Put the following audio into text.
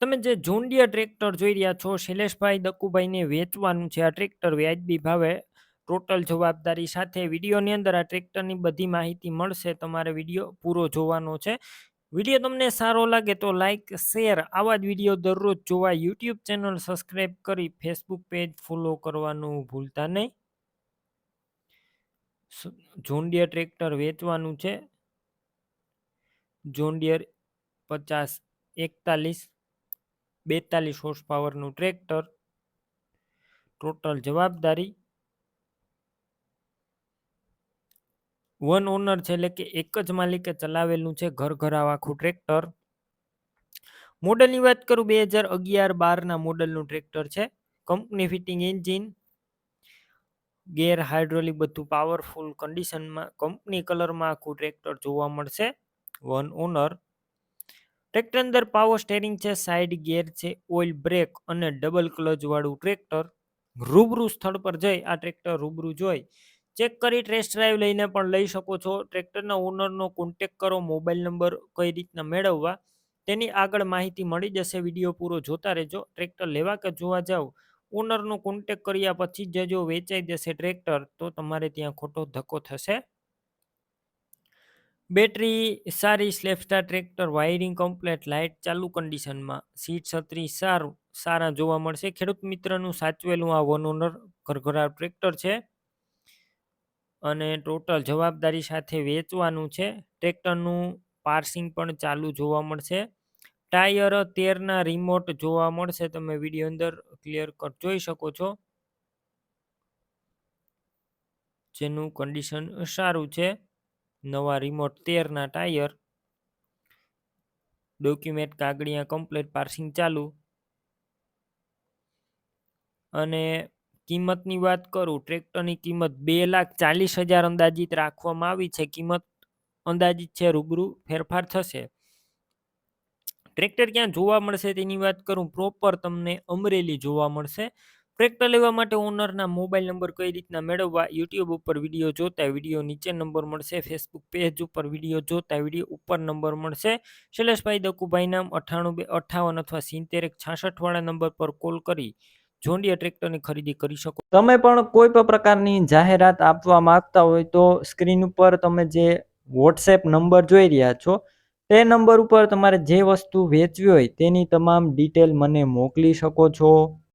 તમે જે John dear tractor જોઈ રહ્યા છો, શૈલેષભાઈ દકુભાઈને વેચવાનું છે. આ ટ્રેક્ટર વ્યાજબી ભાવે ટોટલ જવાબદારી સાથે વિડીયોની અંદર આ ટ્રેક્ટરની બધી માહિતી મળશે. તમારે વિડીયો પૂરો જોવાનો છે. વિડીયો તમને સારો લાગે તો લાઈક શેર, આવા જ વિડીયો દરરોજ જોવા યુટ્યુબ ચેનલ સબસ્ક્રાઈબ કરી ફેસબુક પેજ ફોલો કરવાનું ભૂલતા નહીં. જોન ડીયર ટ્રેક્ટર વેચવાનું છે. જોન ડીયર 5041 42 હોર્સ પાવરનું ટ્રેક્ટર, ટોટલ જવાબદારી, વન ઓનર છે, એટલે કે એક જ માલિકે ચલાવેલું છે. ઘર ઘરાવ આખું ટ્રેક્ટર. મોડલની વાત કરું, 2011-12 મોડલનું ટ્રેક્ટર છે. કંપની ફિટિંગ એન્જિન, ગેર, હાઇડ્રોલિક બધું પાવરફુલ કન્ડિશનમાં કંપની કલરમાં આખું ટ્રેક્ટર જોવા મળશે. One honour. ટ્રેક્ટર અંદર પાવર સ્ટેરિંગ છે, સાઇડ ગિયર છે, ઓઇલ બ્રેક અને ડબલ ક્લચ વાળું ટ્રેક્ટર. રૂબરૂ સ્થળ પર જઈ આ ટ્રેક્ટર રૂબરૂ જોઈ ચેક કરી ટેસ્ટ ડ્રાઈવ લઈને પણ લઈ શકો છો. ટ્રેક્ટરના ઓનરનો કોન્ટેક કરો. મોબાઈલ નંબર કઈ રીતના મેળવવા તેની આગળ માહિતી મળી જશે. વિડીયો પૂરો જોતા રહેજો. ટ્રેક્ટર લેવા કે જોવા જાવ, ઓનરનો કોન્ટેક કર્યા પછી જ જો વેચાઈ જશે ટ્રેક્ટર તો તમારે ત્યાં ખોટો ધક્કો થશે. બેટરી સારી, સ્લેપસ્ટાર ટ્રેક્ટર, વાયરિંગ કમ્પ્લેટ, લાઇટ ચાલુ કન્ડિશનમાં, સીટ છત્રી સારા જોવા મળશે. ખેડૂત મિત્રનું સાચવેલું આ વન ઓનર ઘરઘરાવ ટ્રેક્ટર છે અને ટોટલ જવાબદારી સાથે વેચવાનું છે. ટ્રેક્ટરનું પાર્સિંગ પણ ચાલુ જોવા મળશે. ટાયર 13ના રિમોટ જોવા મળશે. તમે વિડીયો અંદર ક્લિયર કટ જોઈ શકો છો, જેનું કન્ડિશન સારું છે. નવા રિમોટ, 13ના ટાયર, ડોક્યુમેન્ટ કાગળિયા કમ્પ્લીટ, પાર્સિંગ ચાલુ. અને કિંમતની વાત કરું, ટ્રેક્ટરની કિંમત 2,40,000 અંદાજિત રાખવામાં આવી છે. કિંમત અંદાજિત છે, રૂબરૂ ફેરફાર થશે. ટ્રેક્ટર ક્યાં જોવા મળશે તેની વાત કરું, પ્રોપર તમને અમરેલી જોવા મળશે. ટ્રેક્ટર લેવા માટે ઓનરના મોબાઈલ નંબર કઈ રીતના મેળવવા, યુટ્યુબ ઉપર વિડીયો જોતા વિડીયો નીચે નંબર મળશે. ફેસબુક પેજ ઉપર વિડીયો જોતા વિડીયો ઉપર નંબર મળશે. શૈલેષભાઈ દકુભાઈ નામ 98 અથવા 70 વાળા નંબર પર કોલ કરી જોન ડીયર ટ્રેક્ટરની ખરીદી કરી શકો. તમે પણ કોઈ પણ પ્રકારની જાહેરાત આપવા માંગતા હોય તો સ્ક્રીન ઉપર તમે જે વોટ્સએપ નંબર જોઈ રહ્યા છો તે નંબર ઉપર તમારે જે વસ્તુ વેચવી હોય તેની તમામ ડિટેલ મને મોકલી શકો છો.